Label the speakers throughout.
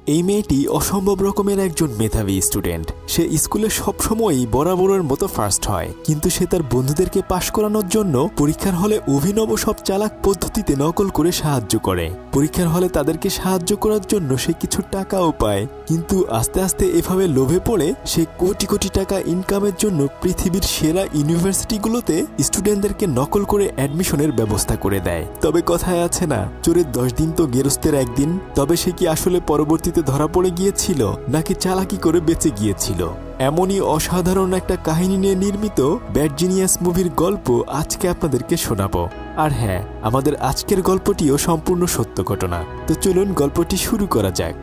Speaker 1: এই মেয়েটি অসম্ভব রকমের একজন মেধাবী স্টুডেন্ট। সে স্কুলে সবসময়ই বরাবরের মতো ফার্স্ট হয়, কিন্তু সে তার বন্ধুদেরকে পাশ করানোর জন্য পরীক্ষার হলে অভিনব সব চালাক পদ্ধতিতে নকল করে সাহায্য করে। পরীক্ষার হলে তাদেরকে সাহায্য করার জন্য সে কিছু টাকাও পায়, কিন্তু আস্তে আস্তে এভাবে লোভে পড়ে সে কোটি কোটি টাকা ইনকামের জন্য পৃথিবীর সেরা ইউনিভার্সিটিগুলোতে স্টুডেন্টদেরকে নকল করে অ্যাডমিশনের ব্যবস্থা করে দেয়। তবে কথায় আছে না, চোরের 10 দিন তো গেরস্তের একদিন। তবে সে কি আসলে পরবর্তীতে ধরা পড়ে গিয়েছিল, নাকি চালাকি করে বেঁচে গিয়েছিল? এমনই অসাধারণ একটা কাহিনী নিয়ে নির্মিত ব্যাড জিনিয়াস মুভির গল্প আজকে আপনাদেরকে শোনাবো। আর হ্যাঁ, আমাদের আজকের গল্পটিও সম্পূর্ণ সত্য ঘটনা। তো চলুন গল্পটি শুরু করা যাক।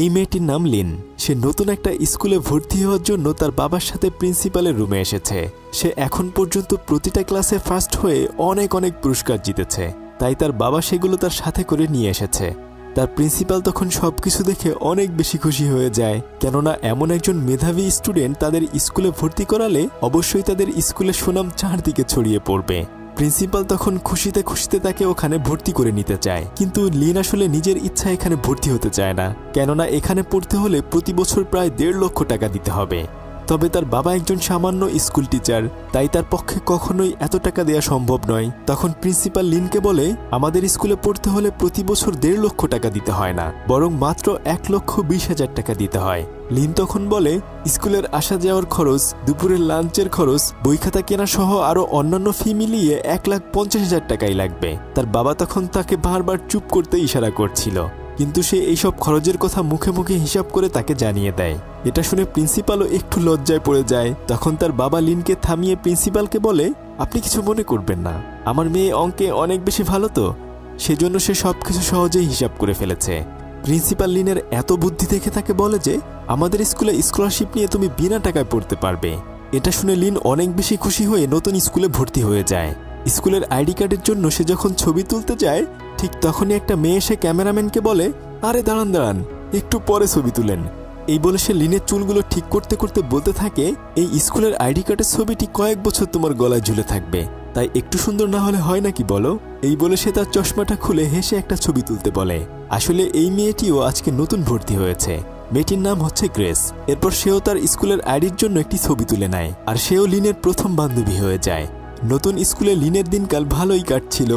Speaker 1: এই মেয়েটির নাম লিন। সে নতুন একটা স্কুলে ভর্তি হওয়ার জন্য তার বাবার সাথে প্রিন্সিপালের রুমে এসেছে। সে এখন পর্যন্ত প্রতিটা ক্লাসে ফার্স্ট হয়ে অনেক অনেক পুরস্কার জিতেছে, তাই তার বাবা সেগুলো তার সাথে করে নিয়ে এসেছে। তার প্রিন্সিপাল তখন সবকিছু দেখে অনেক বেশি খুশি হয়ে যায়, কেননা এমন একজন মেধাবী স্টুডেন্ট তাদের স্কুলে ভর্তি করালে অবশ্যই তাদের স্কুলের সুনাম চারদিকে ছড়িয়ে পড়বে। প্রিন্সিপাল তখন খুশিতে খুশিতে তাকে ওখানে ভর্তি করে নিতে চায়, কিন্তু লিন আসলে নিজের ইচ্ছা এখানে ভর্তি হতে চায় না, কেননা এখানে পড়তে হলে প্রতি বছর প্রায় 1.5 লক্ষ টাকা দিতে হবে। তবে তার বাবা একজন সামান্য স্কুল টিচার, তাই তার পক্ষে কখনোই এত টাকা দেওয়া সম্ভব নয়। তখন প্রিন্সিপাল লিনকে বলে, আমাদের স্কুলে পড়তে হলে প্রতি বছর 1.5 লক্ষ টাকা দিতে হয় না, বরং মাত্র 1,20,000 টাকা দিতে হয়। লিন তখন বলে, স্কুলের আসা যাওয়ার খরচ, দুপুরের লাঞ্চের খরচ, বই খাতা কেনা সহ আরো অন্যান্য ফি মিলিয়ে 1,50,000 টাকাই লাগবে। তার বাবা তখন তাকে বারবার চুপ করতে ইশারা করছিল, কিন্তু সে এইসব খরচের কথা মুখে মুখে হিসাব করে তাকে জানিয়ে দেয়। এটা শুনে প্রিন্সিপালও একটু লজ্জায় পড়ে যায়। তখন তার বাবা লিনকে থামিয়ে প্রিন্সিপালকে বলে, আপনি কিছু মনে করবেন না, আমার মেয়ে অঙ্কে অনেক বেশি ভালো, তো সেজন্য সে সবকিছু সহজেই হিসাব করে ফেলেছে। প্রিন্সিপাল লিনের এত বুদ্ধি দেখে তাকে বলে যে, আমাদের স্কুলে স্কলারশিপ নিয়ে তুমি বিনা টাকায় পড়তে পারবে। এটা শুনে লিন অনেক বেশি খুশি হয়ে নতুন স্কুলে ভর্তি হয়ে যায়। স্কুলের আইডি কার্ডের জন্য সে যখন ছবি তুলতে যায়, ঠিক তখনই একটা মেয়ে এসে ক্যামেরাম্যানকে বলে, আরে দাঁড়ান দাঁড়ান, একটু পরে ছবি তুলেন। এই বলে সে লিনের চুলগুলো ঠিক করতে করতে বলতে থাকে, এই স্কুলের আইডি কার্ডের ছবিটি কয়েক বছর তোমার গলায় ঝুলে থাকবে, তাই একটু সুন্দর না হলে হয় নাকি বলো? এই বলে সে তার চশমাটা খুলে হেসে একটা ছবি তুলতে বলে। আসলে এই মেয়েটিও আজকে নতুন ভর্তি হয়েছে। মেয়েটির নাম হচ্ছে গ্রেস। এরপর সেও তার স্কুলের আইডির জন্য একটি ছবি তুলে নেয়, আর সেও লিনের প্রথম বান্ধবী হয়ে যায়। নতুন স্কুলে লিনের দিনকাল ভালোই কাটছিল।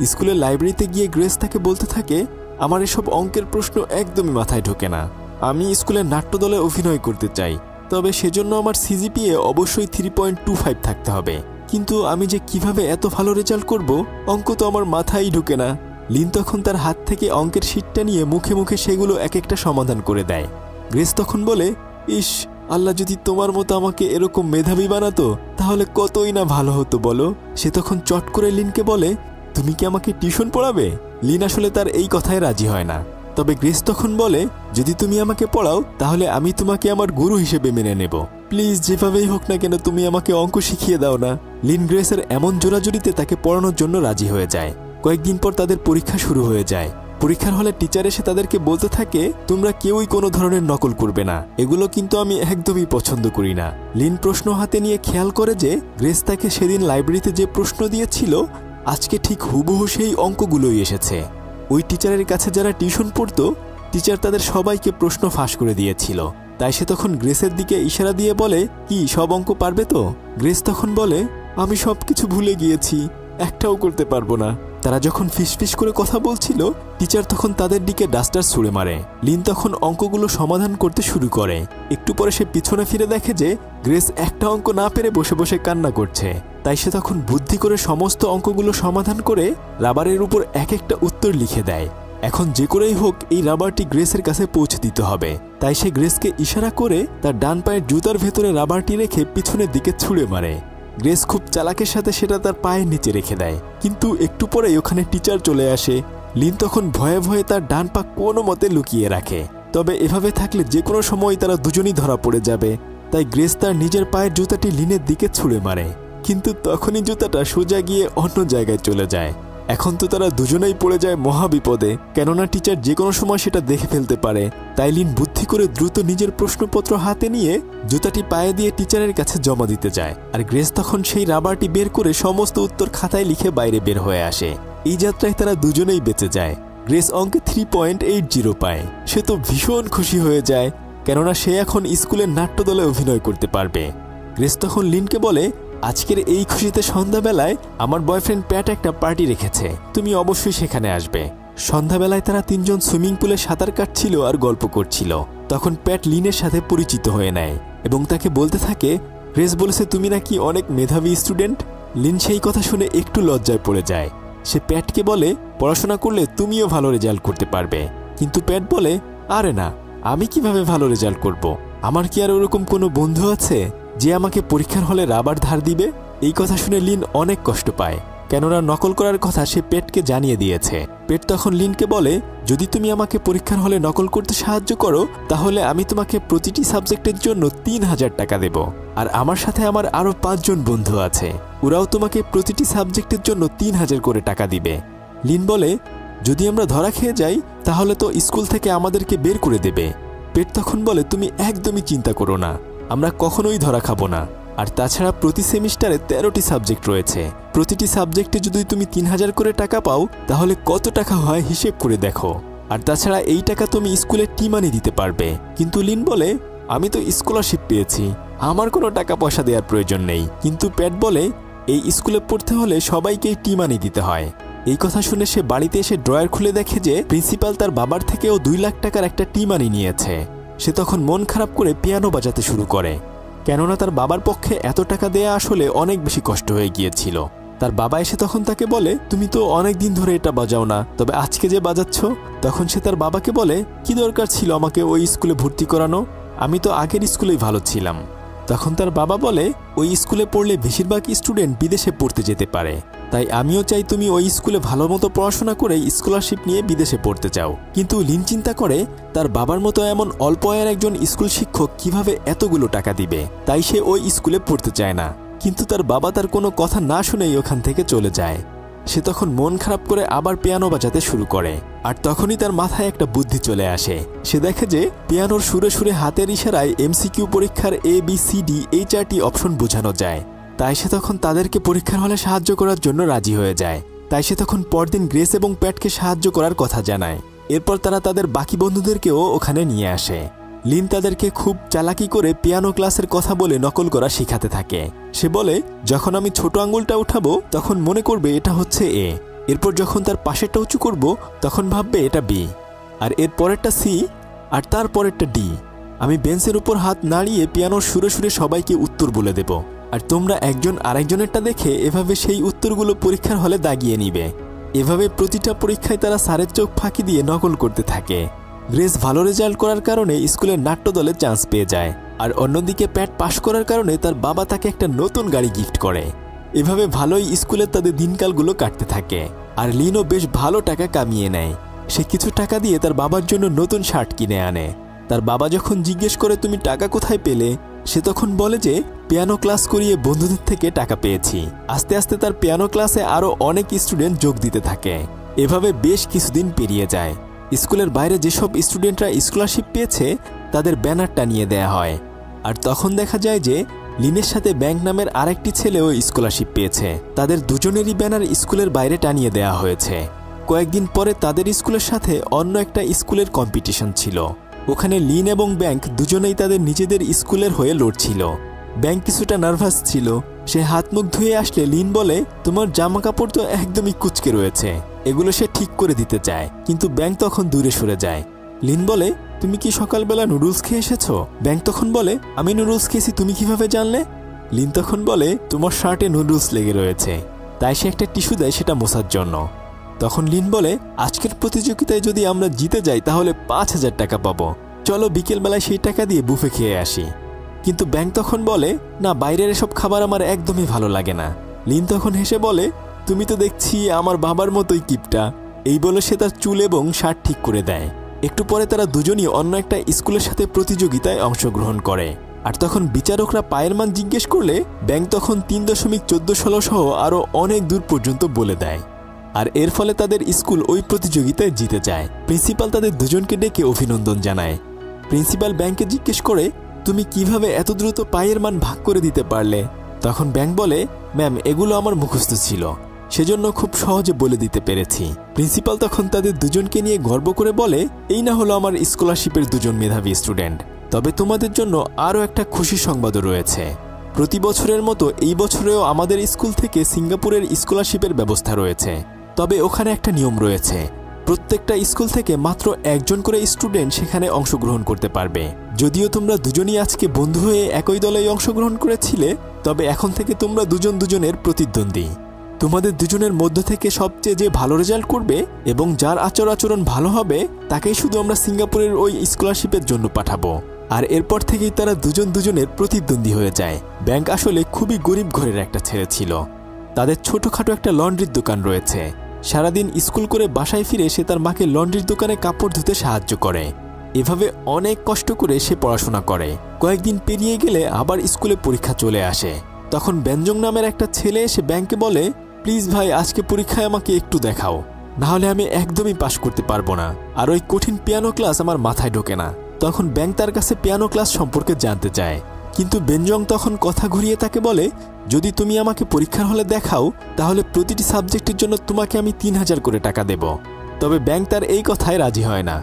Speaker 1: স্কুলের লাইব্রেরিতে গিয়ে গ্রেস তাকে বলতে থাকে, আমার এসব অঙ্কের প্রশ্ন একদমই মাথায় ঢোকে না। আমি স্কুলের নাট্যদলে অভিনয় করতে চাই, তবে সেজন্য আমার সিজিপিএ অবশ্যই 3.25 থাকতে হবে। কিন্তু আমি যে কিভাবে এত ভালো রেজাল্ট করব, অঙ্ক তো আমার মাথায় ঢোকে না। লিন তখন তার হাত থেকে অঙ্কের শিটটা নিয়ে মুখে মুখে সেগুলো এক একটা সমাধান করে দেয়। গ্রেস তখন বলে, ইস, আল্লাহ যদি তোমার মতো আমাকে এরকম মেধাবী বানাতো তাহলে কতই না ভালো হতো বলো। সে তখন চট করে লিনকে বলে, তুমি কি আমাকে টিউশন পড়াবে? লিন আসলে তার এই কথায় রাজি হয় না। তবে গ্রেস তখন বলে, যদি তুমি আমাকে পড়াও তাহলে আমি তোমাকে আমার গুরু হিসেবে মেনে নেব। প্লিজ যেভাবেই হোক না কেন তুমি আমাকে অঙ্ক শিখিয়ে দাও না। লিন গ্রেসের এমন জোরাজুরিতে তাকে পড়ানোর জন্য রাজি হয়ে যায়। কয়েকদিন পর তাদের পরীক্ষা শুরু হয়ে যায়। পরীক্ষার হলে টিচার এসে তাদেরকে বলতে থাকে, তোমরা কেউই কোনো ধরনের নকল করবে না, এগুলো কিন্তু আমি একদমই পছন্দ করি না। লিন প্রশ্ন হাতে নিয়ে খেয়াল করে যে গ্রেস তাকে সেদিন লাইব্রেরিতে যে প্রশ্ন দিয়েছিল, আজকে ঠিক হুবহু সেই অঙ্কগুলোই এসেছে। ওই টিচারের কাছে যারা টিউশন পড়তো, টিচার তাদের সবাইকে প্রশ্ন ফাঁস করে দিয়েছিল। তাই সে তখন গ্রেসের দিকে ইশারা দিয়ে বলে, কি সব অঙ্ক পারবে তো? গ্রেস তখন বলে, আমি সবকিছু ভুলে গিয়েছি, একটাও করতে পারবো না। তারা যখন ফিসফিস করে কথা বলছিল, টিচার তখন তাদের দিকে ডাস্টার ছুঁড়ে মারে। লিন তখন অঙ্কগুলো সমাধান করতে শুরু করে। একটু পরে সে পিছনে ফিরে দেখে যে গ্রেস একটা অঙ্ক না পেরে বসে বসে কান্না করছে। তাই সে তখন বুদ্ধি করে সমস্ত অঙ্কগুলো সমাধান করে রাবারের উপর এক একটা উত্তর লিখে দেয়। এখন যে করেই হোক এই রাবারটি গ্রেসের কাছে পৌঁছে দিতে হবে। তাই সে গ্রেসকে ইশারা করে তার ডান পায়ের জুতার ভেতরে রাবারটি রেখে পিছনের দিকে ছুঁড়ে মারে। গ্রেস খুব চালাকের সাথে সেটা তার পায়ের নিচে রেখে দেয়, কিন্তু একটু পরেই ওখানে টিচার চলে আসে। লিন তখন ভয়ে ভয়ে তার ডান পা কোনো মতে লুকিয়ে রাখে। তবে এভাবে থাকলে যে কোনো সময় তারা দুজনই ধরা পড়ে যাবে। তাই গ্রেস তার নিজের পায়ের জুতাটি লিনের দিকে ছুঁড়ে মারে, কিন্তু তখনই জুতাটা সোজা গিয়ে অন্য জায়গায় চলে যায়। এখন তো তারা দুজনেই পড়ে যায় মহা বিপদে, কেননা টিচার যে কোনো সময় সেটা দেখে ফেলতে পারে। তাই লিন বুদ্ধি করে দ্রুত নিজের প্রশ্নপত্র হাতে নিয়ে জুতাটি পায়ে দিয়ে টিচারের কাছে জমা দিতে যায়। আর গ্রেস তখন সেই রাবারটি বের করে সমস্ত উত্তর খাতায় লিখে বাইরে বের হয়ে আসে। এই যাত্রায় তারা দুজনেই বেঁচে যায়। গ্রেস অঙ্কে 3.80 পায়। সে তো ভীষণ খুশি হয়ে যায়, কেননা সে এখন স্কুলের নাট্যদলে অভিনয় করতে পারবে। গ্রেস তখন লিনকে বলে, আজকের এই খুশিতে সন্ধ্যাবেলায় আমার বয়ফ্রেন্ড প্যাট একটা পার্টি রেখেছে, তুমি অবশ্যই সেখানে আসবে। সন্ধ্যাবেলায় তারা তিনজন সুইমিং পুলে সাঁতার কাটছিল আর গল্প করছিল। তখন প্যাট লিনের সাথে পরিচিত হয়ে নেয় এবং তাকে বলতে থাকে, গ্রেস বলেছে তুমি নাকি অনেক মেধাবী স্টুডেন্ট। লিন সেই কথা শুনে একটু লজ্জায় পড়ে যায়। সে প্যাটকে বলে, পড়াশোনা করলে তুমিও ভালো রেজাল্ট করতে পারবে। কিন্তু প্যাট বলে, আরে না, আমি কিভাবে ভালো রেজাল্ট করব? আমার কি আর ওরকম কোনো বন্ধু আছে যে আমাকে পরীক্ষার হলে রাবার ধার দিবে? এই কথা শুনে লিন অনেক কষ্ট পায়, কেননা নকল করার কথা সে পেটকে জানিয়ে দিয়েছে। পেট তখন লিনকে বলে, যদি তুমি আমাকে পরীক্ষার হলে নকল করতে সাহায্য করো তাহলে আমি তোমাকে প্রতিটি সাবজেক্টের জন্য 3000 টাকা দেব। আর আমার সাথে আমার আরও 5 জন বন্ধু আছে, ওরাও তোমাকে প্রতিটি সাবজেক্টের জন্য 3000 করে টাকা দিবে। লিন বলে, যদি আমরা ধরা খেয়ে যাই তাহলে তো স্কুল থেকে আমাদেরকে বের করে দেবে। পেট তখন বলে, তুমি একদমই চিন্তা করো না, আমরা কখনোই ধরা খাবো না। আর তাছাড়া প্রতি সেমিস্টারে 13টি সাবজেক্ট রয়েছে, প্রতিটি সাবজেক্টে যদি তুমি 3000 করে টাকা পাও তাহলে কত টাকা হয় হিসেব করে দেখো। আর তাছাড়া এই টাকা তুমি স্কুলে টি মানি দিতে পারবে। কিন্তু লিন বলে, আমি তো স্কলারশিপ পেয়েছি, আমার কোনো টাকা পয়সা দেওয়ার প্রয়োজন নেই। কিন্তু প্যাট বলে, এই স্কুলে পড়তে হলে সবাইকেই টি মানি দিতে হয়। এই কথা শুনে সে বাড়িতে এসে ড্রয়ার খুলে দেখে যে প্রিন্সিপাল তার বাবার থেকেও 2 লাখ টাকার একটা টি মানি নিয়েছে। সে তখন মন খারাপ করে পিয়ানো বাজাতে শুরু করে, কেননা তার বাবার পক্ষে এত টাকা দেয়া আসলে অনেক বেশি কষ্ট হয়ে গিয়েছিল। তার বাবা এসে তখন তাকে বলে, তুমি তো অনেক দিন ধরে এটা বাজাও না, তবে আজকে যে বাজাচ্ছ। তখন সে তার বাবাকে বলে, কি দরকার ছিল আমাকে ওই স্কুলে ভর্তি করানো, আমি তো আগের স্কুলেই ভালো ছিলাম। তখন তার বাবা বলে, ওই স্কুলে পড়লে বেশিরভাগ স্টুডেন্ট বিদেশে পড়তে যেতে পারে, তাই আমিও চাই তুমি ওই স্কুলে ভালো মতো পড়াশোনা করে স্কলারশিপ নিয়ে বিদেশে পড়তে চাও। কিন্তু লিন চিন্তা করে, তার বাবার মতো এমন অল্প আয়ের একজন স্কুল শিক্ষক কিভাবে এতগুলো টাকা দিবে, তাই সে ওই স্কুলে পড়তে চায় না। কিন্তু তার বাবা তার কোনো কথা না শুনেই ওখান থেকে চলে যায়। সে তখন মন খারাপ করে আবার পিয়ানো বাজাতে শুরু করে। আর তখনই তার মাথায় একটা বুদ্ধি চলে আসে। সে দেখে যে পিয়ানোর সুরে সুরে হাতের ইশারায় এমসিকিউ পরীক্ষার ABCD এই 4টি অপশন বোঝানো যায়। তাই সে তখন তাদেরকে পরীক্ষার হলে সাহায্য করার জন্য রাজি হয়ে যায়। তাই সে তখন পরদিন গ্রেস এবং প্যাটকে সাহায্য করার কথা জানায়। এরপর তারা তাদের বাকি বন্ধুদেরকেও ওখানে নিয়ে আসে। লিন তাদেরকে খুব চালাকি করে পিয়ানো ক্লাসের কথা বলে নকল করা শেখাতে থাকে। সে বলে, যখন আমি ছোট আঙুলটা উঠাবো তখন মনে করবে এটা হচ্ছে A, এরপর যখন তার পাশেরটা উঁচু করব তখন ভাববে এটা B, আর এর পরেরটা C, আর তার পরেরটা D। আমি বেঞ্চের উপর হাত নাড়িয়ে পিয়ানোর সুরে সুরে সবাইকে উত্তর বলে দেব, আর তোমরা একজন আরেকজনেরটা দেখে এভাবে সেই উত্তরগুলো পরীক্ষার হলে দাগিয়ে নিবে। এভাবে প্রতিটা পরীক্ষায় তারা স্যারের চোখ ফাঁকি দিয়ে নকল করতে থাকে। গ্রেস ভালো রেজাল্ট করার কারণে স্কুলের নাট্যদলে চান্স পেয়ে যায়, আর অন্যদিকে প্যাট পাশ করার কারণে তার বাবা তাকে একটা নতুন গাড়ি গিফট করে। এভাবে ভালোই স্কুলে তাদের দিনকালগুলো কাটতে থাকে। আর লিনও বেশ ভালো টাকা কামিয়ে নেয়। সে কিছু টাকা দিয়ে তার বাবার জন্য নতুন শার্ট কিনে আনে। তার বাবা যখন জিজ্ঞেস করে তুমি টাকা কোথায় পেলে, সে তখন বলে যে পিয়ানো ক্লাস করিয়ে বন্ধুদের থেকে টাকা পেয়েছি। আস্তে আস্তে তার পিয়ানো ক্লাসে আরও অনেক স্টুডেন্ট যোগ দিতে থাকে। এভাবে বেশ কিছুদিন পেরিয়ে যায়। স্কুলের বাইরে যেসব স্টুডেন্টরা স্কলারশিপ পেয়েছে তাদের ব্যানার টানিয়ে দেয়া হয়। আর তখন দেখা যায় যে লিনের সাথে ব্যাংক নামের আরেকটি ছেলেও স্কলারশিপ পেয়েছে। তাদের দুজনেরই ব্যানার স্কুলের বাইরে টানিয়ে দেয়া হয়েছে। কয়েকদিন পরে তাদের স্কুলের সাথে অন্য একটা স্কুলের কম্পিটিশন ছিল। ওখানে লিন এবং ব্যাংক দুজনেই তাদের নিজেদের স্কুলের হয়ে লড়ছিল। ব্যাংক কিছুটা নার্ভাস ছিল। সে হাত মুখ ধুয়ে আসলে লিন বলে, তোমার জামা কাপড় তো একদমই কুঁচকে রয়েছে, এগুলো সে ঠিক করে দিতে চায়। কিন্তু ব্যাংক তখন দূরে সরে যায়। লিন বলে, তুমি কি সকালবেলা নুডলস খেয়ে এসেছো? ব্যাংক তখন বলে, আমি নুডলস খেয়েছি, তুমি কিভাবে জানলে? লিন তখন বলে, তোমার শার্টে নুডলস লেগে রয়েছে। তাই সে একটা টিস্যু দেয় সেটা মোছার জন্য। তখন লিন বলে, আজকের প্রতিযোগিতায় যদি আমরা জিতে যাই তাহলে 5000 টাকা পাবো, চলো বিকেলবেলায় সেই টাকা দিয়ে বুফে খেয়ে আসি। কিন্তু ব্যাংক তখন বলে, না, বাইরের এসব খাবার আমার একদমই ভালো লাগে না। লিন তখন হেসে বলে, তুমি তো দেখছি আমার বাবার মতোই কিপটা। এই বলে সে তার চুল এবং শার্ট ঠিক করে দেয়। একটু পরে তারা দুজনই অন্য একটা স্কুলের সাথে প্রতিযোগিতায় অংশগ্রহণ করে। আর তখন বিচারকরা পায়ের মান জিজ্ঞেস করলে ব্যাংক তখন 3.1416 সহ আরও অনেক দূর পর্যন্ত বলে দেয়। আর এর ফলে তাদের স্কুল ওই প্রতিযোগিতায় জিতে যায়। প্রিন্সিপাল তাদের দুজনকে ডেকে অভিনন্দন জানায়। প্রিন্সিপাল ব্যাংককে জিজ্ঞেস করে, তুমি কিভাবে এত দ্রুত পায়ের মান ভাগ করে দিতে পারলে? তখন ব্যাংক বলে, ম্যাম, এগুলো আমার মুখস্থ ছিল। সেজন্য খুব সহজে বলে দিতে পেরেছি। প্রিন্সিপাল তখন তাদের দুজনকে নিয়ে গর্ব করে বলে, এই না হলো আমার স্কলারশিপের দুজন মেধাবী স্টুডেন্ট। তবে তোমাদের জন্য আরও একটা খুশি সংবাদও রয়েছে। প্রতি বছরের মতো এই বছরেও আমাদের স্কুল থেকে সিঙ্গাপুরের স্কলারশিপের ব্যবস্থা রয়েছে। তবে ওখানে একটা নিয়ম রয়েছে, প্রত্যেকটা স্কুল থেকে মাত্র একজন করে স্টুডেন্ট সেখানে অংশগ্রহণ করতে পারবে। যদিও তোমরা দুজনই আজকে বন্ধু হয়ে একই দলেই অংশগ্রহণ করেছিলে, তবে এখন থেকে তোমরা দুজন দুজনের প্রতিদ্বন্দ্বী। তোমাদের দুজনের মধ্য থেকে সবচেয়ে যে ভালো রেজাল্ট করবে এবং যার আচরণ ভালো হবে তাকেই শুধু আমরা সিঙ্গাপুরের ওই স্কলারশিপের জন্য পাঠাবো। আর এরপর থেকেই তারা দুজন দুজনের প্রতিদ্বন্দ্বী হয়ে যায়। ব্যাংক আসলে খুবই গরিব ঘরের একটা ছেলে ছিল। তাদের ছোটখাটো একটা লন্ড্রির দোকান রয়েছে। সারাদিন স্কুল করে বাসায় ফিরে সে তার মাকে লন্ড্রির দোকানে কাপড় ধুতে সাহায্য করে। এভাবে অনেক কষ্ট করে সে পড়াশোনা করে। কয়েকদিন পেরিয়ে গেলে আবার স্কুলে পরীক্ষা চলে আসে। তখন ব্যঞ্জং নামের একটা ছেলে এসে ব্যাংকে বলে, প্লিজ ভাই, আজকে পরীক্ষায় আমাকে একটু দেখাও, নাহলে আমি একদমই পাশ করতে পারবো না। আর ওই কঠিন পিয়ানো ক্লাস আমার মাথায় ঢোকে না। তখন ব্যাংক তার কাছে পিয়ানো ক্লাস সম্পর্কে জানতে চায়, কিন্তু বেনজং তখন কথা ঘুরিয়ে তাকে বলে, যদি তুমি আমাকে পরীক্ষার হলে দেখাও তাহলে প্রতিটি সাবজেক্টের জন্য তোমাকে আমি 3000 করে টাকা দেব। তবে ব্যাংক তার এই কথায় রাজি হয় না।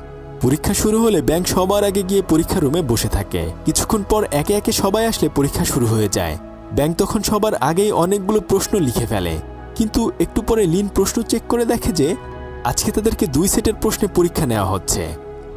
Speaker 1: পরীক্ষা শুরু হলে ব্যাংক সবার আগে গিয়ে পরীক্ষা রুমে বসে থাকে। কিছুক্ষণ পর একে একে সবাই আসলে পরীক্ষা শুরু হয়ে যায়। ব্যাংক তখন সবার আগেই অনেকগুলো প্রশ্ন লিখে ফেলে, কিন্তু একটু পরে লিন প্রশ্ন চেক করে দেখে যে আজকে তাদেরকে 2 সেটের প্রশ্নে পরীক্ষা নেওয়া হচ্ছে।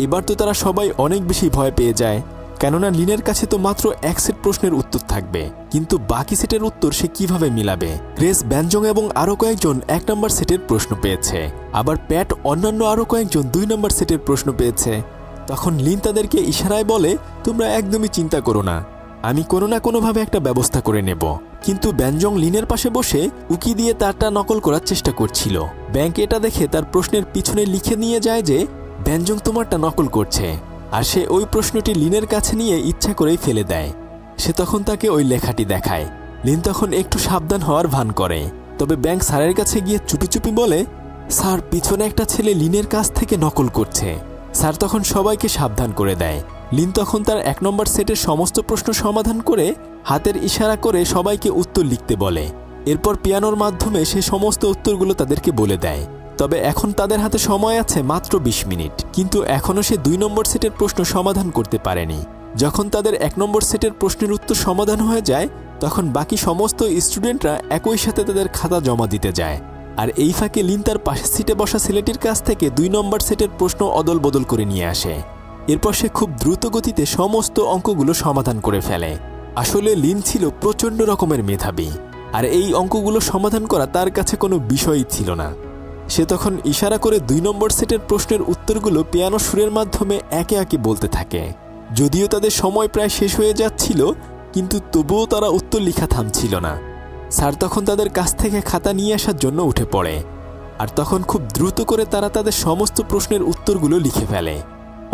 Speaker 1: এবার তো তারা সবাই অনেক বেশি ভয় পেয়ে যায়, কেননা লিনের কাছে তো মাত্র 1 সেট প্রশ্নের উত্তর থাকবে, কিন্তু বাকি সেটের উত্তর সে কিভাবে মিলাবে। গ্রেস, ব্যঞ্জং এবং আরও কয়েকজন 1 নম্বর সেটের প্রশ্ন পেয়েছে, আবার প্যাট অন্যান্য আরও কয়েকজন 2 নম্বর সেটের প্রশ্ন পেয়েছে। তখন লিন তাদেরকে ইশারায় বলে, তোমরা একদমই চিন্তা করো না, আমি কোনো না কোনোভাবে একটা ব্যবস্থা করে নেব। কিন্তু ব্যঞ্জং লিনের পাশে বসে উকি দিয়ে তারটা নকল করার চেষ্টা করছিল। ব্যাংক এটা দেখে তার প্রশ্নের পিছনে লিখে নিয়ে যায় যে ব্যঞ্জং তোমারটা নকল করছে, আর সে ওই প্রশ্নটি লিনের কাছে নিয়ে ইচ্ছা করেই ফেলে দেয়। সে তখন তাকে ওই লেখাটি দেখায়। লিন তখন একটু সাবধান হওয়ার ভান করে, তবে ব্যাংক স্যারের কাছে গিয়ে চুপি চুপি বলে, স্যার, পিছনে একটা ছেলে লিনের কাছ থেকে নকল করছে। স্যার তখন সবাইকে সাবধান করে দেয়। লিন তখন তার 1 নম্বর সেটের সমস্ত প্রশ্ন সমাধান করে হাতের ইশারা করে সবাইকে উত্তর লিখতে বলে। এরপর পিয়ানোর মাধ্যমে সে সমস্ত উত্তরগুলো তাদেরকে বলে দেয়। তবে এখন তাদের হাতে সময় আছে মাত্র 20 মিনিট, কিন্তু এখনও সে 2 নম্বর সেটের প্রশ্ন সমাধান করতে পারেনি। যখন তাদের 1 নম্বর সেটের প্রশ্নের উত্তর সমাধান হয়ে যায়, তখন বাকি সমস্ত স্টুডেন্টরা একই সাথে তাদের খাতা জমা দিতে যায়। আর এই ফাঁকে লিন তার পাশের সিটে বসা ছেলেটির কাছ থেকে 2 নম্বর সেটের প্রশ্ন অদল বদল করে নিয়ে আসে। এরপর সে খুব দ্রুত গতিতে সমস্ত অঙ্কগুলো সমাধান করে ফেলে। আসলে লিন ছিল প্রচণ্ড রকমের মেধাবী, আর এই অঙ্কগুলো সমাধান করা তার কাছে কোনো বিষয়ই ছিল না। সে তখন ইশারা করে 2 নম্বর সেটের প্রশ্নের উত্তরগুলো পিয়ানো সুরের মাধ্যমে একে একে বলতে থাকে। যদিও তাদের সময় প্রায় শেষ হয়ে যাচ্ছিল, কিন্তু তবুও তারা উত্তর লেখা থামছিল না। স্যার তখন তাদের কাছ থেকে খাতা নিয়ে আসার জন্য উঠে পড়ে, আর তখন খুব দ্রুত করে তারা তাদের সমস্ত প্রশ্নের উত্তরগুলো লিখে ফেলে।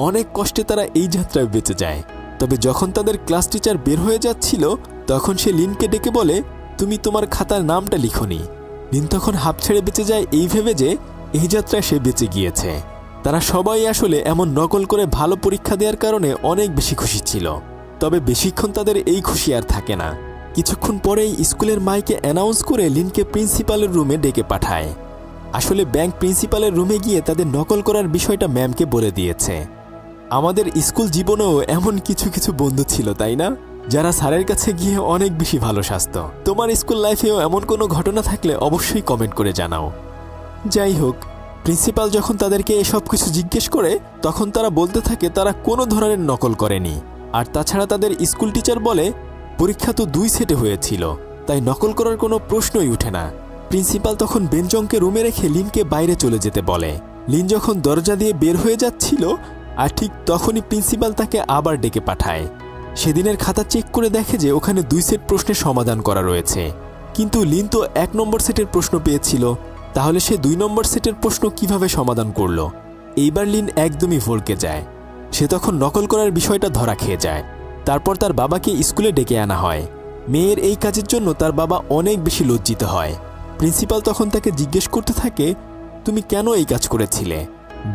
Speaker 1: অনেক কষ্টে তারা এই যাত্রায় বেঁচে যায়। তবে যখন তাদের ক্লাস টিচার বের হয়ে যাচ্ছিল, তখন সে লিনকে ডেকে বলে, তুমি তোমার খাতার নামটা লিখোনি। লিন তখন হাঁপ ছেড়ে বেঁচে যায় এই ভেবে যে এই যাত্রায় সে বেঁচে গিয়েছে। তারা সবাই আসলে এমন নকল করে ভালো পরীক্ষা দেওয়ার কারণে অনেক বেশি খুশি ছিল। তবে বেশিক্ষণ তাদের এই খুশি আর থাকে না। কিছুক্ষণ পরেই স্কুলের মাইকে অ্যানাউন্স করে লিনকে প্রিন্সিপালের রুমে ডেকে পাঠায়। আসলে ব্যাংক প্রিন্সিপালের রুমে গিয়ে তাদের নকল করার বিষয়টা ম্যামকে বলে দিয়েছে। আমাদের স্কুল জীবনেও এমন কিছু কিছু বন্ধু ছিল, তাই না, যারা স্যারের কাছে গিয়ে অনেক বেশি ভালো শাস্ত। তোমার স্কুল লাইফেও এমন কোনো ঘটনা থাকলে অবশ্যই কমেন্ট করে জানাও। যাই হোক, প্রিন্সিপাল যখন তাদেরকে এসব কিছু জিজ্ঞেস করে, তখন তারা বলতে থাকে তারা কোনো ধরনের নকল করেনি। আর তাছাড়া তাদের স্কুল টিচার বলে, পরীক্ষা তো 2 সেটে হয়েছিল, তাই নকল করার কোনো প্রশ্নই উঠে না। প্রিন্সিপাল তখন বেনজংকে রুমে রেখে লিনকে বাইরে চলে যেতে বলে। লিন যখন দরজা দিয়ে বের হয়ে যাচ্ছিল, আর ঠিক তখনই প্রিন্সিপাল তাকে আবার ডেকে পাঠায়। সেদিনের খাতা চেক করে দেখে যে ওখানে 2 সেট প্রশ্নের সমাধান করা রয়েছে, কিন্তু লিন তো 1 নম্বর সেটের প্রশ্ন পেয়েছিল, তাহলে সে 2 নম্বর সেটের প্রশ্ন কিভাবে সমাধান করল। এইবার লিন একদমই ভড়কে যায়। সে তখন নকল করার বিষয়টা ধরা খেয়ে যায়। তারপর তার বাবাকে স্কুলে ডেকে আনা হয়। মেয়ের এই কাজের জন্য তার বাবা অনেক বেশি লজ্জিত হয়। প্রিন্সিপাল তখন তাকে জিজ্ঞেস করতে থাকে, তুমি কেন এই কাজ করেছিলে।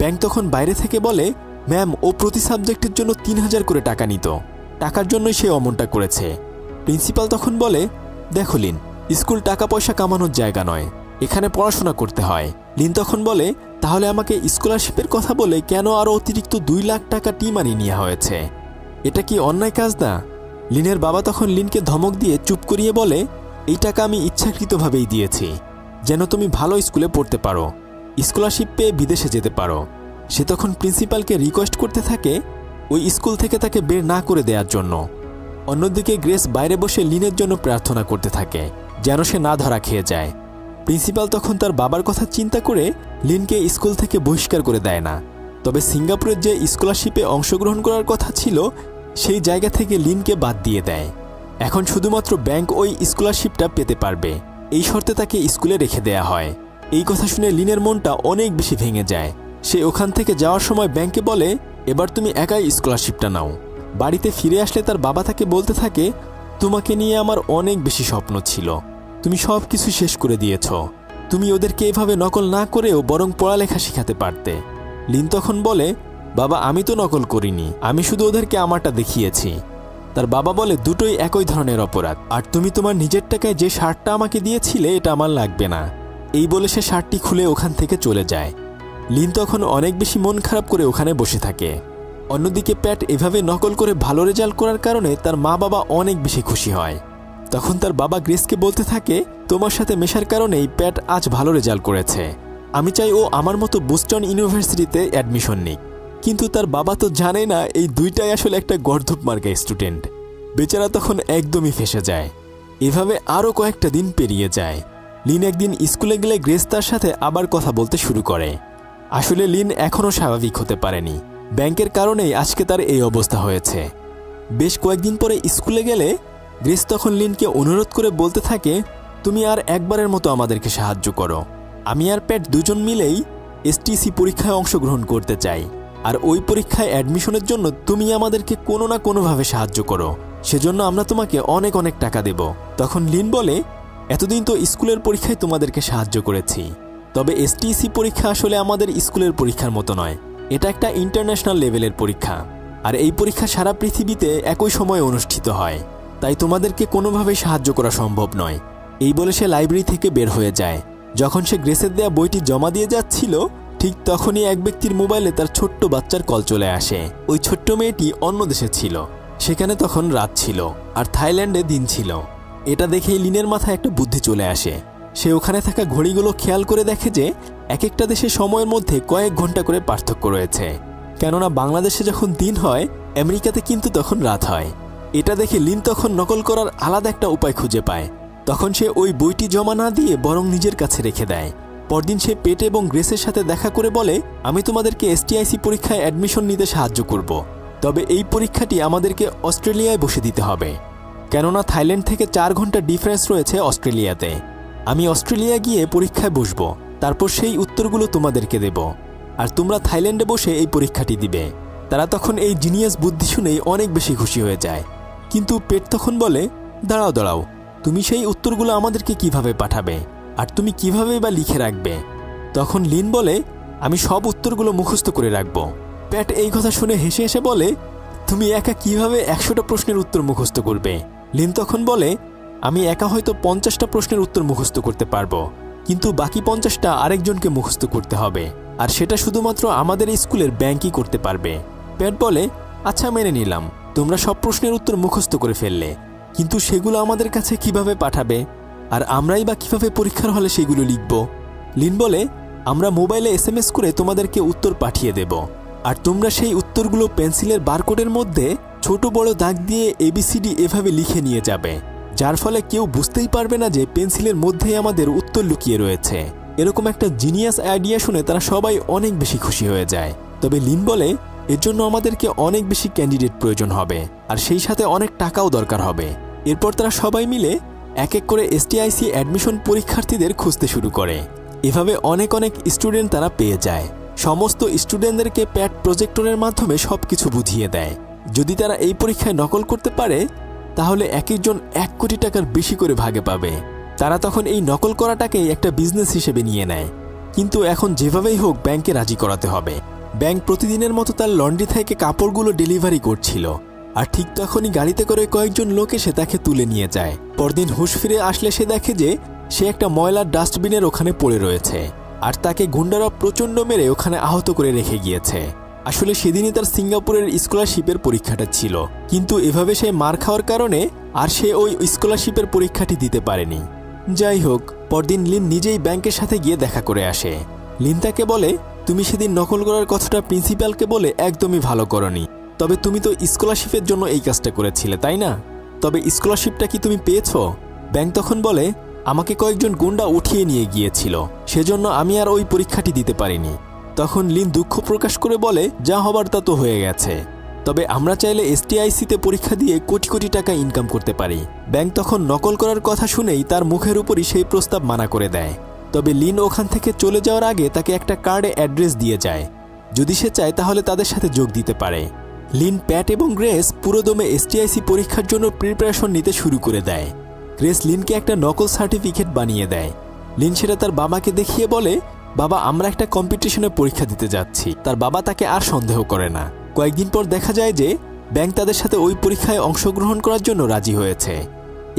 Speaker 1: ব্যাংক তখন বাইরে থেকে বলে, ম্যাম, ও প্রতি সাবজেক্টের জন্য 3000 করে টাকা নিত, টাকার জন্যই সে অমনটা করেছে। প্রিন্সিপাল তখন বলে, দেখো লিন, স্কুল টাকা পয়সা কামানোর জায়গা নয়, এখানে পড়াশোনা করতে হয়। লিন তখন বলে, তাহলে আমাকে স্কলারশিপের কথা বলে কেন আরও অতিরিক্ত 2 লাখ টাকা টি মানি নেওয়া হয়েছে? এটা কি অন্যায় কাজ না? লিনের বাবা তখন লিনকে ধমক দিয়ে চুপ করিয়ে বলে, এই টাকা আমি ইচ্ছাকৃতভাবেই দিয়েছি, যেন তুমি ভালো স্কুলে পড়তে পারো, স্কলারশিপ পেয়ে বিদেশে যেতে পারো। সে তখন প্রিন্সিপালকে রিকোয়েস্ট করতে থাকে ওই স্কুল থেকে তাকে বের না করে দেওয়ার জন্য। অন্যদিকে গ্রেস বাইরে বসে লিনের জন্য প্রার্থনা করতে থাকে যেন সে না ধরা খেয়ে যায়। প্রিন্সিপাল তখন তার বাবার কথা চিন্তা করে লিনকে স্কুল থেকে বহিষ্কার করে দেয় না। তবে সিঙ্গাপুরের যে স্কলারশিপে অংশগ্রহণ করার কথা ছিল সেই জায়গা থেকে লিনকে বাদ দিয়ে দেয়। এখন শুধুমাত্র ব্যাংক ওই স্কলারশিপটা পেতে পারবে, এই শর্তে তাকে স্কুলে রেখে দেয়া হয়। এই কথা শুনে লিনের মনটা অনেক বেশি ভেঙে যায়। সে ওখান থেকে যাওয়ার সময় ব্যাংকে বলে, এবার তুমি একাই স্কলারশিপটা নাও। বাড়িতে ফিরে আসলে তার বাবা তাকে বলতে থাকে, তোমাকে নিয়ে আমার অনেক বেশি স্বপ্ন ছিল, তুমি সব কিছু শেষ করে দিয়েছ। তুমি ওদেরকে এভাবে নকল না করেও বরং পড়ালেখা শেখাতে পারতে। লিন তখন বলে, বাবা আমি তো নকল করিনি, আমি শুধু ওদেরকে আমারটা দেখিয়েছি। তার বাবা বলে, দুটোই একই ধরনের অপরাধ, আর তুমি তোমার নিজের টাকায় যে শার্টটা আমাকে দিয়েছিলে এটা আমার লাগবে না। এই বলে সে শার্টটি খুলে ওখান থেকে চলে যায়। লিন তখন অনেক বেশি মন খারাপ করে ওখানে বসে থাকে। অন্যদিকে প্যাট এভাবে নকল করে ভালো রেজাল্ট করার কারণে তার মা বাবা অনেক বেশি খুশি হয়। তখন তার বাবা গ্রেসকে বলতে থাকে, তোমার সাথে মেশার কারণেই প্যাট আজ ভালো রেজাল্ট করেছে, আমি চাই ও আমার মতো বোস্টন ইউনিভার্সিটিতে অ্যাডমিশন নিক। কিন্তু তার বাবা তো জানে না এই দুইটাই আসলে একটা গর্ধপ মার্কা স্টুডেন্ট। বেচারা তখন একদমই ফেঁসে যায়। এভাবে আরও কয়েকটা দিন পেরিয়ে যায়। লিন একদিন স্কুলে গেলে গ্রেস তার সাথে আবার কথা বলতে শুরু করে। আসলে লিন এখনও স্বাভাবিক হতে পারেনি, ব্যাংকের কারণেই আজকে তার এই অবস্থা হয়েছে। বেশ কয়েকদিন পরে স্কুলে গেলে গ্রেস তখন লিনকে অনুরোধ করে বলতে থাকে, তুমি আর একবারের মতো আমাদেরকে সাহায্য করো। আমি আর প্যাট দুজন মিলেই এসটিসি পরীক্ষায় অংশগ্রহণ করতে চাই, আর ওই পরীক্ষায় অ্যাডমিশনের জন্য তুমি আমাদেরকে কোনো না কোনোভাবে সাহায্য করো, সেজন্য আমরা তোমাকে অনেক অনেক টাকা দেব। তখন লিন বলে, এতদিন তো স্কুলের পরীক্ষায় তোমাদেরকে সাহায্য করেছি, তবে এসটিসি পরীক্ষা আসলে আমাদের স্কুলের পরীক্ষার মতো নয়, এটা একটা ইন্টারন্যাশনাল লেভেলের পরীক্ষা, আর এই পরীক্ষা সারা পৃথিবীতে একই সময়ে অনুষ্ঠিত হয়, তাই তোমাদেরকে কোনোভাবেই সাহায্য করা সম্ভব নয়। এই বলে সে লাইব্রেরি থেকে বের হয়ে যায়। যখন সে গ্রেসের দেয়া বইটি জমা দিয়ে যাচ্ছিল ঠিক তখনই এক ব্যক্তির মোবাইলে তার ছোট্ট বাচ্চার কল চলে আসে। ওই ছোট্ট মেয়েটি অন্য দেশে ছিল, সেখানে তখন রাত ছিল আর থাইল্যান্ডে দিন ছিল। এটা দেখেই লিনের মাথায় একটা বুদ্ধি চলে আসে। সে ওখানে থাকা ঘড়িগুলো খেয়াল করে দেখে যে এক একটা দেশের সময়ের মধ্যে কয়েক ঘন্টা করে পার্থক্য রয়েছে, কেননা বাংলাদেশে যখন দিন হয় আমেরিকাতে কিন্তু তখন রাত হয়। এটা দেখে লিন তখন নকল করার আলাদা একটা উপায় খুঁজে পায়। তখন সে ওই বইটি জমা না দিয়ে বরং নিজের কাছে রেখে দেয়। পরদিন সে পেট এবং গ্রেসের সাথে দেখা করে বলে, আমি তোমাদেরকে এসটিআইসি পরীক্ষায় অ্যাডমিশন নিতে সাহায্য করব, তবে এই পরীক্ষাটি আমাদেরকে অস্ট্রেলিয়ায় বসে দিতে হবে, কেননা থাইল্যান্ড থেকে 4 ঘন্টা ডিফারেন্স রয়েছে অস্ট্রেলিয়াতে। আমি অস্ট্রেলিয়া গিয়ে পরীক্ষায় বসব, তারপর সেই উত্তরগুলো তোমাদেরকে দেব, আর তোমরা থাইল্যান্ডে বসে এই পরীক্ষাটি দিবে। তারা তখন এই জিনিয়াস বুদ্ধি শুনেই অনেক বেশি খুশি হয়ে যায়। কিন্তু পেট তখন বলে, দাঁড়াও দাঁড়াও, তুমি সেই উত্তরগুলো আমাদেরকে কিভাবে পাঠাবে, আর তুমি কিভাবে বা লিখে রাখবে? তখন লিন বলে, আমি সব উত্তরগুলো মুখস্থ করে রাখব। প্যাট এই কথা শুনে হেসে হেসে বলে, তুমি একা কিভাবে 100টা প্রশ্নের উত্তর মুখস্থ করবে? লিন তখন বলে, আমি একা হয়তো 50টা প্রশ্নের উত্তর মুখস্থ করতে পারবো, কিন্তু বাকি 50টা আরেকজনকে মুখস্থ করতে হবে, আর সেটা শুধুমাত্র আমাদের স্কুলের ব্যাংকই করতে পারবে। প্যাট বলে, আচ্ছা মেনে নিলাম, তোমরা সব প্রশ্নের উত্তর মুখস্থ করে ফেললে, কিন্তু সেগুলো আমাদের কাছে কিভাবে পাঠাবে, আর আমরাই বা কিভাবে পরীক্ষার হলে সেগুলো লিখব? লিন বলে, আমরা মোবাইলে SMS করে তোমাদেরকে উত্তর পাঠিয়ে দেব, আর তোমরা সেই উত্তরগুলো পেন্সিলের বারকোডের মধ্যে ছোট বড় দাগ দিয়ে ABCD এভাবে লিখে নিয়ে যাবে, যার ফলে কেউ বুঝতেই পারবে না যে পেন্সিলের মধ্যেই আমাদের উত্তর লুকিয়ে রয়েছে। এরকম একটা জিনিয়াস আইডিয়া শুনে তারা সবাই অনেক বেশি খুশি হয়ে যায়। তবে লিন বলে, এর জন্য আমাদেরকে অনেক বেশি ক্যান্ডিডেট প্রয়োজন হবে, আর সেই সাথে অনেক টাকাও দরকার হবে। এরপর তারা সবাই মিলে এক এক করে এসটিআইসি অ্যাডমিশন পরীক্ষার্থীদের খুঁজতে শুরু করে। এভাবে অনেক অনেক স্টুডেন্ট তারা পেয়ে যায়। সমস্ত স্টুডেন্টদেরকে প্যাট প্রজেক্টরের মাধ্যমে সব কিছু বুঝিয়ে দেয়। যদি তারা এই পরীক্ষায় নকল করতে পারে তাহলে এক একজন 1 কোটি টাকার বেশি করে ভাগে পাবে। তারা তখন এই নকল করাটাকেই একটা বিজনেস হিসেবে নিয়ে নেয়। কিন্তু এখন যেভাবেই হোক ব্যাংকে রাজি করাতে হবে। ব্যাংক প্রতিদিনের মতো তার লন্ড্রি থেকে কাপড়গুলো ডেলিভারি করছিল, আর ঠিক তখনই গাড়িতে করে কয়েকজন লোক এসে তাকে তুলে নিয়ে যায়। পরদিন হুঁশ ফিরে আসলে সে দেখে যে সে একটা ময়লার ডাস্টবিনের ওখানে পড়ে রয়েছে, আর তাকে গুন্ডারা প্রচণ্ড মেরে ওখানে আহত করে রেখে গিয়েছে। আসলে সেদিনই তার সিঙ্গাপুরের স্কলারশিপের পরীক্ষাটা ছিল, কিন্তু এভাবে সে মার খাওয়ার কারণে আর সে ওই স্কলারশিপের পরীক্ষাটি দিতে পারেনি। যাই হোক, পরদিন লিন নিজেই ব্যাংকের সাথে গিয়ে দেখা করে আসে। লিন তাকে বলে, তুমি সেদিন নকল করার কথাটা প্রিন্সিপালকে বলে একদমই ভালো করনি। তবে তুমি তো স্কলারশিপের জন্য এই কাজটা করেছিলে, তাই না? তবে স্কলারশিপটা কি তুমি পেয়েছো? ব্যাংক তখন বলে, আমাকে কয়েকজন গুন্ডা উঠিয়ে নিয়ে গিয়েছিল, সেজন্য আমি আর ওই পরীক্ষাটি দিতে পারিনি। তখন লিন দুঃখ প্রকাশ করে বলে, যা হবার তা তো হয়ে গেছে, তবে আমরা চাইলে STIC-তে পরীক্ষা দিয়ে কোটি কোটি টাকা ইনকাম করতে পারি। ব্যাংক তখন নকল করার কথা শুনেই তার মুখের উপরই সেই প্রস্তাব মানা করে দেয়। তবে লিন ওখান থেকে চলে যাওয়ার আগে তাকে একটা কার্ডে অ্যাড্রেস দিয়ে যায়, যদি সে চায় তাহলে তাদের সাথে যোগ দিতে পারে। লিন, প্যাট এবং গ্রেস পুরোদমে STIC পরীক্ষার জন্য প্রিপারেশন নিতে শুরু করে দেয়। গ্রেস লিনকে একটা নকল সার্টিফিকেট বানিয়ে দেয়। লিন সেটা তার বাবাকে দেখিয়ে বলে, বাবা, আমরা একটা কম্পিটিশনে পরীক্ষা দিতে যাচ্ছি। তার বাবা তাকে আর সন্দেহ করে না। কয়েকদিন পর দেখা যায় যে ব্যাংক তাদের সাথে ওই পরীক্ষায় অংশগ্রহণ করার জন্য রাজি হয়েছে।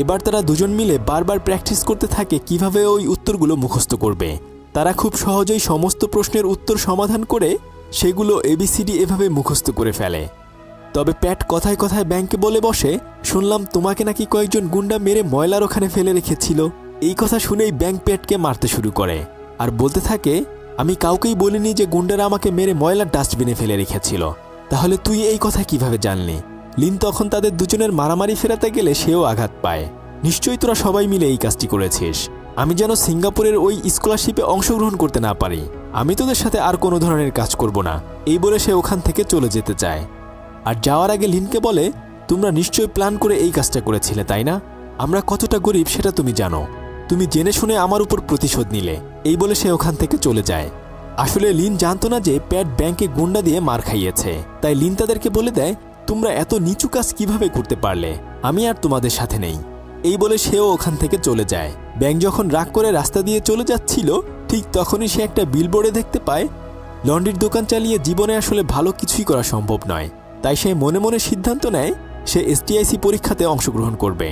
Speaker 1: এবার তারা দুজন মিলে বারবার প্র্যাকটিস করতে থাকে কিভাবে ওই উত্তরগুলো মুখস্থ করবে। তারা খুব সহজেই সমস্ত প্রশ্নের উত্তর সমাধান করে সেগুলো ABCD এভাবে মুখস্থ করে ফেলে। তবে প্যাট কথায় কথায় ব্যাংকে বলে বসে, শুনলাম তোমাকে নাকি কয়েকজন গুন্ডা মেরে ময়লার ওখানে ফেলে রেখেছিল। এই কথা শুনেই ব্যাংক প্যাটকে মারতে শুরু করে আর বলতে থাকে, আমি কাউকেই বলিনি যে গুন্ডারা আমাকে মেরে ময়লার ডাস্টবিনে ফেলে রেখেছিল, তাহলে তুই এই কথা কিভাবে জানলি? লিন তখন তাদের দুজনের মারামারি ফেরাতে গেলে সেও আঘাত পায়। নিশ্চয়ই তোরা সবাই মিলে এই কাজটি করেছিস। আমি যেন সিঙ্গাপুরের ওই স্কলারশিপে অংশগ্রহণ করতে না পারি, আমি তোদের সাথে আর কোনো ধরনের কাজ করব না। এই বলে সে ওখান থেকে চলে যেতে চায়। আর যাওয়ার আগে লিনকে বলে, তোমরা নিশ্চয়ই প্ল্যান করে এই কাজটা করেছিলে, তাই না? আমরা কতটা গরিব সেটা তুমি জানো, তুমি জেনে শুনে আমার উপর প্রতিশোধ নিলে। এই বলে সে ওখান থেকে চলে যায়। আসলে লিন জানতো না যে প্যাট ব্যাংকে গুন্ডা দিয়ে মার খাইয়েছে, তাই লিন তাদেরকে বলে দেয়, তোমরা এত নিচু কাজ কিভাবে করতে পারলে? আমি আর তোমাদের সাথে নেই। এই বলে সেও ওখান থেকে চলে যায়। ব্যাংক যখন রাগ করে রাস্তা দিয়ে চলে যাচ্ছিল, ঠিক তখনই সে একটা বিলবোর্ডে দেখতে পায়, লন্ড্রির দোকান চালিয়ে জীবনে আসলে ভালো কিছুই করা সম্ভব নয়। তাই সে মনে মনে সিদ্ধান্ত নেয় সে STIC পরীক্ষাতে অংশগ্রহণ করবে।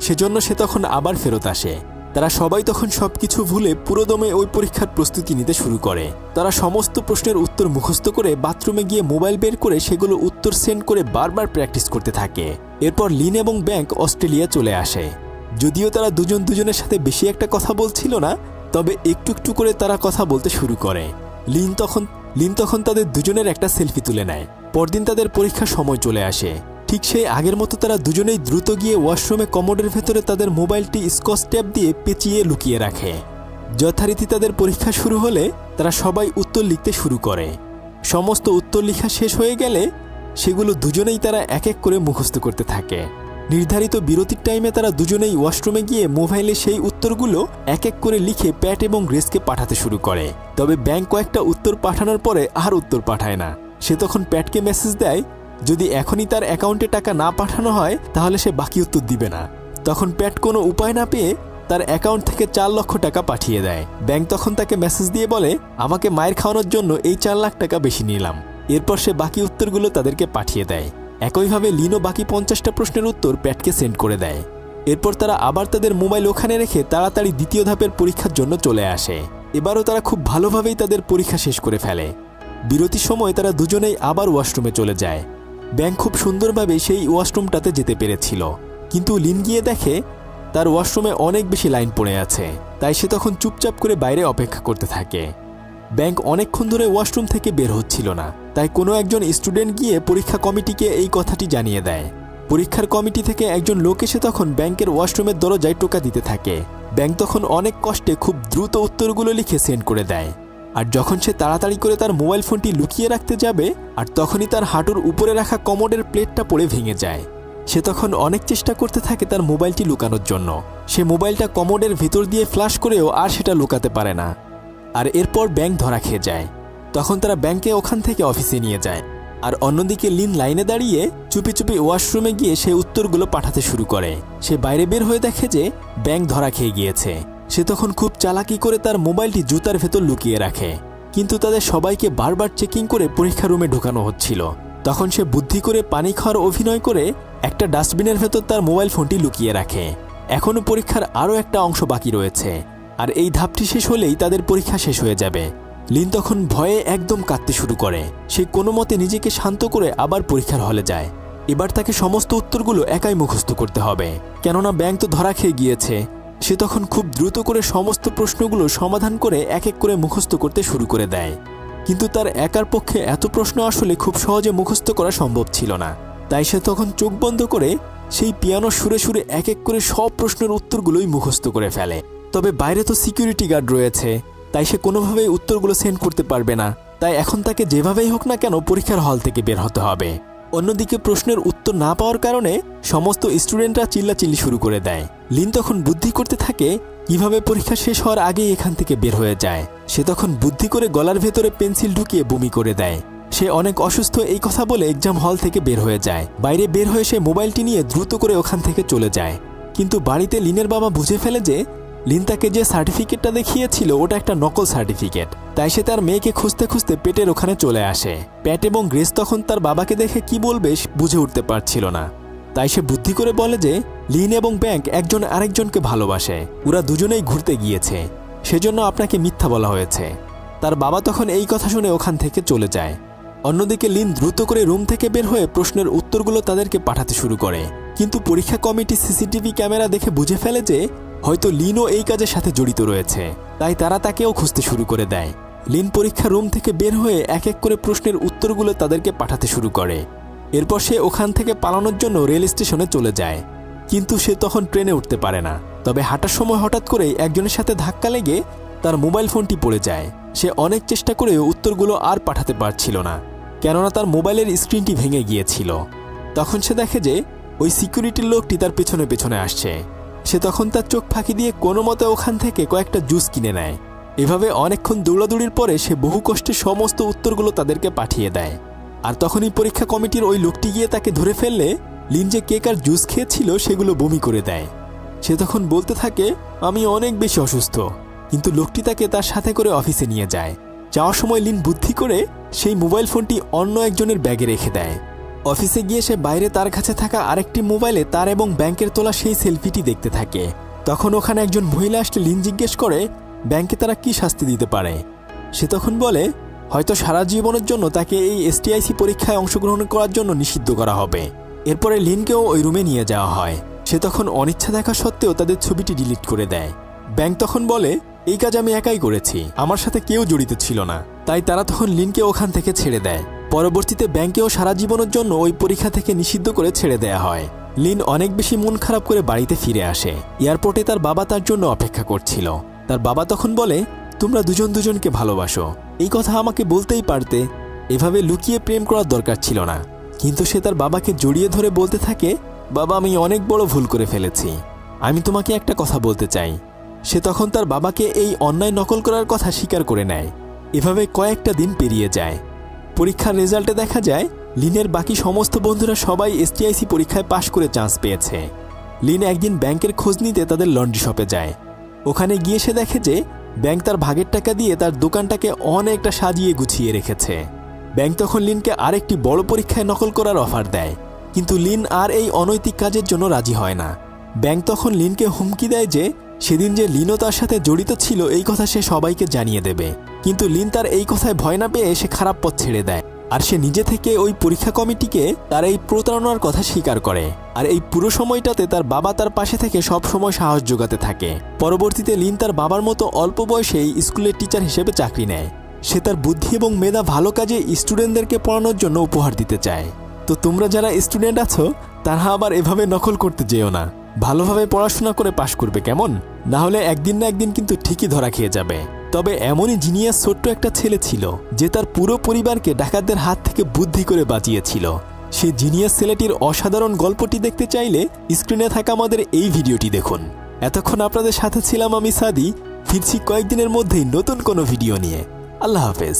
Speaker 1: সেজন্য সে তখন আবার ফেরত আসে। তারা সবাই তখন সবকিছু ভুলে পুরোদমে ওই পরীক্ষার প্রস্তুতি নিতে শুরু করে। তারা সমস্ত প্রশ্নের উত্তর মুখস্থ করে বাথরুমে গিয়ে মোবাইল বের করে সেগুলো উত্তর সেন্ড করে বারবার প্র্যাকটিস করতে থাকে। এরপর লিন এবং ব্যাংক অস্ট্রেলিয়া চলে আসে। যদিও তারা দুজন দুজনের সাথে বেশি একটা কথা বলছিল না, তবে একটু একটু করে তারা কথা বলতে শুরু করে। লিন তখন তাদের দুজনের একটা সেলফি তুলে নেয়। পরদিন তাদের পরীক্ষার সময় চলে আসে। ঠিক সেই আগের মতো তারা দুজনেই দ্রুত গিয়ে ওয়াশরুমে কমোডের ভেতরে তাদের মোবাইলটি স্কচ টেপ দিয়ে পেঁচিয়ে লুকিয়ে রাখে। যথারীতি তাদের পরীক্ষা শুরু হলে তারা সবাই উত্তর লিখতে শুরু করে। সমস্ত উত্তর লেখা শেষ হয়ে গেলে সেগুলো দুজনেই তারা এক এক করে মুখস্থ করতে থাকে। নির্ধারিত বিরতির টাইমে তারা দুজনেই ওয়াশরুমে গিয়ে মোবাইলে সেই উত্তরগুলো এক এক করে লিখে প্যাট এবং গ্রেসকে পাঠাতে শুরু করে। তবে ব্যাংক কয়েকটা উত্তর পাঠানোর পরে আর উত্তর পাঠায় না। সে তখন প্যাটকে মেসেজ দেয়, যদি এখনই তার অ্যাকাউন্টে টাকা না পাঠানো হয় তাহলে সে বাকি উত্তর দিবে না। তখন প্যাট কোনো উপায় না পেয়ে তার অ্যাকাউন্ট থেকে 4 লক্ষ টাকা পাঠিয়ে দেয়। ব্যাংক তখন তাকে মেসেজ দিয়ে বলে, আমাকে মায়ের খাওয়ানোর জন্য এই 4 লাখ টাকা বেশি নিলাম। এরপর সে বাকি উত্তরগুলো তাদেরকে পাঠিয়ে দেয়। একইভাবে লিনও বাকি 50টা প্রশ্নের উত্তর প্যাটকে সেন্ড করে দেয়। এরপর তারা আবার তাদের মোবাইল ওখানে রেখে তাড়াতাড়ি দ্বিতীয় ধাপের পরীক্ষার জন্য চলে আসে। এবারও তারা খুব ভালোভাবেই তাদের পরীক্ষা শেষ করে ফেলে। বিরতির সময় তারা দুজনেই আবার ওয়াশরুমে চলে যায়। ব্যাংক খুব সুন্দরভাবে সেই ওয়াশরুমটাতে যেতে পেরেছিল, কিন্তু লিন গিয়ে দেখে তার ওয়াশরুমে অনেক বেশি লাইন পড়ে আছে। তাই সে তখন চুপচাপ করে বাইরে অপেক্ষা করতে থাকে। ব্যাংক অনেকক্ষণ ধরে ওয়াশরুম থেকে বের হচ্ছিল না, তাই কোনো একজন স্টুডেন্ট গিয়ে পরীক্ষা কমিটিকে এই কথাটি জানিয়ে দেয়। পরীক্ষার কমিটি থেকে একজন লোক এসে তখন ব্যাংকের ওয়াশরুমের দরজায় টোকা দিতে থাকে। ব্যাংক তখন অনেক কষ্টে খুব দ্রুত উত্তরগুলো লিখে সেন্ড করে দেয়। আর যখন সে তাড়াতাড়ি করে তার মোবাইল ফোনটি লুকিয়ে রাখতে যাবে, আর তখনই তার হাঁটুর উপরে রাখা কমোডের প্লেটটা পড়ে ভেঙে যায়। সে তখন অনেক চেষ্টা করতে থাকে তার মোবাইলটি লুকানোর জন্য। সে মোবাইলটা কমোডের ভিতর দিয়ে ফ্লাশ করেও আর সেটা লুকাতে পারে না। আর এরপর ব্যাংক ধরা খেয়ে যায়। তখন তারা ব্যাংকে ওখান থেকে অফিসে নিয়ে যায়। আর অন্যদিকে লিন লাইনে দাঁড়িয়ে চুপি চুপি ওয়াশরুমে গিয়ে সে উত্তরগুলো পাঠাতে শুরু করে। সে বাইরে বের হয়ে দেখে যে ব্যাংক ধরা খেয়ে গিয়েছে। সে তখন খুব চালাকি করে তার মোবাইলটি জুতার ভেতর লুকিয়ে রাখে, কিন্তু তাদের সবাইকে বারবার চেকিং করে পরীক্ষা রুমে ঢোকানো হচ্ছিল। তখন সে বুদ্ধি করে পানি খাওয়ার অভিনয় করে একটা ডাস্টবিনের ভেতর তার মোবাইল ফোনটি লুকিয়ে রাখে। এখনও পরীক্ষার আরও একটা অংশ বাকি রয়েছে, আর এই ধাপটি শেষ হলেই তাদের পরীক্ষা শেষ হয়ে যাবে। লিন তখন ভয়ে একদম কাঁদতে শুরু করে। সে কোনো মতে নিজেকে শান্ত করে আবার পরীক্ষার হলে যায়। এবার তাকে সমস্ত উত্তরগুলো একাই মুখস্থ করতে হবে, কেননা ব্যাংক তো ধরা খেয়ে গিয়েছে। সে তখন খুব দ্রুত করে সমস্ত প্রশ্নগুলো সমাধান করে এক এক করে মুখস্থ করতে শুরু করে দেয়। কিন্তু তার একার পক্ষে এত প্রশ্ন আসলে খুব সহজে মুখস্থ করা সম্ভব ছিল না। তাই সে তখন চোখ বন্ধ করে সেই পিয়ানো সুরে সুরে এক এক করে সব প্রশ্নের উত্তরগুলোই মুখস্থ করে ফেলে। তবে বাইরে তো সিকিউরিটি গার্ড রয়েছে, তাই সে কোনোভাবেই উত্তরগুলো সেন্ড করতে পারবে না। তাই এখন তাকে যেভাবেই হোক না কেন পরীক্ষার হল থেকে বের হতে হবে। অন্যদিকে প্রশ্নের উত্তর না পাওয়ার কারণে সমস্ত স্টুডেন্টরা চিল্লাচিল্লি শুরু করে দেয়। লিন তখন বুদ্ধি করতে থাকে কিভাবে পরীক্ষা শেষ হওয়ার আগেই এখান থেকে বের হয়ে যায়। সে তখন বুদ্ধি করে গলার ভেতরে পেন্সিল ঢুকিয়ে বমি করে দেয়। সে অনেক অসুস্থ এই কথা বলে এক্সাম হল থেকে বের হয়ে যায়। বাইরে বের হয়ে সে মোবাইলটি নিয়ে দ্রুত করে ওখান থেকে চলে যায়। কিন্তু বাড়িতে লিনের বাবা বুঝে ফেলে যে লিন তাকে যে সার্টিফিকেটটা দেখিয়েছিল ওটা একটা নকল সার্টিফিকেট। তাই সে তার মেয়েকে খুঁজতে খুঁজতে পেটের ওখানে চলে আসে। প্যাট এবং গ্রেস তখন তার বাবাকে দেখে কি বলবে বুঝে উঠতে পারছিল না। তাই সে বুদ্ধি করে বলে যে লিন এবং ব্যাংক একজন আরেকজনকে ভালোবাসে, ওরা দুজনেই ঘুরতে গিয়েছে, সেজন্য আপনাকে মিথ্যা বলা হয়েছে। তার বাবা তখন এই কথা শুনে ওখান থেকে চলে যায়। অন্যদিকে লিন দ্রুত করে রুম থেকে বের হয়ে প্রশ্নের উত্তরগুলো তাদেরকে পাঠাতে শুরু করে। কিন্তু পরীক্ষা কমিটি সিসিটিভি ক্যামেরা দেখে বুঝে ফেলে যে হয়তো লিনও এই কাজের সাথে জড়িত রয়েছে। তাই তারা তাকেও খুঁজতে শুরু করে দেয়। লিন পরীক্ষা রুম থেকে বের হয়ে এক এক করে প্রশ্নের উত্তরগুলো তাদেরকে পাঠাতে শুরু করে। এরপর সে ওখান থেকে পালানোর জন্য রেল স্টেশনে চলে যায়। কিন্তু সে তখন ট্রেনে উঠতে পারে না। তবে হাঁটার সময় হঠাৎ করেই একজনের সাথে ধাক্কা লেগে তার মোবাইল ফোনটি পড়ে যায়। সে অনেক চেষ্টা করেও উত্তরগুলো আর পাঠাতে পারছিল না, কেননা তার মোবাইলের স্ক্রিনটি ভেঙে গিয়েছিল। তখন সে দেখে যে ওই সিকিউরিটির লোকটি তার পেছনে পেছনে আসছে। সে তখন তার চোখ ফাঁকি দিয়ে কোনো মতে ওখান থেকে কয়েকটা জুস কিনে নেয়। এভাবে অনেকক্ষণ দৌড়াদৌড়ির পরে সে বহু কষ্টে সমস্ত উত্তরগুলো তাদেরকে পাঠিয়ে দেয়। আর তখনই পরীক্ষা কমিটির ওই লোকটি গিয়ে তাকে ধরে ফেললে লিন যে কেক আর জুস খেয়েছিল সেগুলো বমি করে দেয়। সে তখন বলতে থাকে আমি অনেক বেশি অসুস্থ। কিন্তু লোকটি তাকে তার সাথে করে অফিসে নিয়ে যায়। যাওয়ার সময় লিন বুদ্ধি করে সেই মোবাইল ফোনটি অন্য একজনের ব্যাগে রেখে দেয়। অফিসে গিয়ে সে বাইরে তার কাছে থাকা আরেকটি মোবাইলে তার এবং ব্যাংকের তোলা সেই সেলফিটি দেখতে থাকে। তখন ওখানে একজন মহিলা আসলে লিন জিজ্ঞেস করে ব্যাংকে তারা কি শাস্তি দিতে পারে। সে তখন বলে হয়তো সারা জীবনের জন্য তাকে এই STIC পরীক্ষায় অংশগ্রহণ করার জন্য নিষিদ্ধ করা হবে। এরপরে লিনকেও ওই রুমে নিয়ে যাওয়া হয়। সে তখন অনিচ্ছা দেখা সত্ত্বেও তাদের ছবিটি ডিলিট করে দেয়। ব্যাংক তখন বলে এই কাজ আমি একাই করেছি, আমার সাথে কেউ জড়িত ছিল না। তাই তারা তখন লিনকে ওখান থেকে ছেড়ে দেয়। পরবর্তীতে ব্যাংকেও সারা জীবনের জন্য ওই পরীক্ষা থেকে নিষিদ্ধ করে ছেড়ে দেয়া হয়। লিন অনেক বেশি মন খারাপ করে বাড়িতে ফিরে আসে। এয়ারপোর্টে তার বাবা তার জন্য অপেক্ষা করছিল। তার বাবা তখন বলে তোমরা দুজন দুজনকে ভালোবাসো, এই কথা আমাকে বলতেই পারতে, এভাবে লুকিয়ে প্রেম করার দরকার ছিল না। কিন্তু সে তার বাবাকে জড়িয়ে ধরে বলতে থাকে বাবা আমি অনেক বড় ভুল করে ফেলেছি, আমি তোমাকে একটা কথা বলতে চাই। সে তখন তার বাবাকে এই অন্যায় নকল করার কথা স্বীকার করে নেয়। এভাবে কয়েকটা দিন পেরিয়ে যায়। পরীক্ষার রেজাল্টে দেখা যায় লিনের বাকি সমস্ত বন্ধুরা সবাই STIC পরীক্ষায় পাশ করে চান্স পেয়েছে। লিন একদিন ব্যাংকের খোঁজ নিতে তাদের লন্ড্রি শপে যায়। ওখানে গিয়ে সে দেখে যে ব্যাংক তার ভাগের টাকা দিয়ে তার দোকানটাকে অনেকটা সাজিয়ে গুছিয়ে রেখেছে। ব্যাংক তখন লিনকে আরেকটি বড় পরীক্ষায় নকল করার অফার দেয়, কিন্তু লিন আর এই অনৈতিক কাজের জন্য রাজি হয় না। ব্যাংক তখন লিনকে হুমকি দেয় যে সেদিন যে লিনও তার সাথে জড়িত ছিল এই কথা সে সবাইকে জানিয়ে দেবে। কিন্তু লিন তার এই কথায় ভয় না পেয়ে সে খারাপ পথ ছেড়ে দেয়। আর সে নিজে থেকে ওই পরীক্ষা কমিটিকে তার এই প্রতারণার কথা স্বীকার করে। আর এই পুরো সময়টাতে তার বাবা তার পাশে থেকে সব সময় সাহস যোগাতে থাকে। পরবর্তীতে লিন তার বাবার মতো অল্প বয়সেই স্কুলের টিচার হিসেবে চাকরি নেয়। সে তার বুদ্ধি এবং মেধা ভালো কাজে স্টুডেন্টদেরকে পড়ানোর জন্য উপহার দিতে চায়। তো তোমরা যারা স্টুডেন্ট আছো তারা আবার এভাবে নকল করতে যেও না, ভালোভাবে পড়াশোনা করে পাশ করবে কেমন, না হলে একদিন না একদিন কিন্তু ঠিকই ধরা খেয়ে যাবে। তবে এমনই জিনিয়াস ছোট্ট একটা ছেলে ছিল যে তার পুরো পরিবারকে ডাকাতদের হাত থেকে বুদ্ধি করে বাঁচিয়েছিল। সেই জিনিয়াস ছেলেটির অসাধারণ গল্পটি দেখতে চাইলে স্ক্রিনে থাকা আমাদের এই ভিডিওটি দেখুন। এতক্ষণ আপনাদের সাথে ছিলাম আমি সাদি। ফিরছি কয়েকদিনের মধ্যেই নতুন কোনো ভিডিও নিয়ে। আল্লাহ হাফেজ।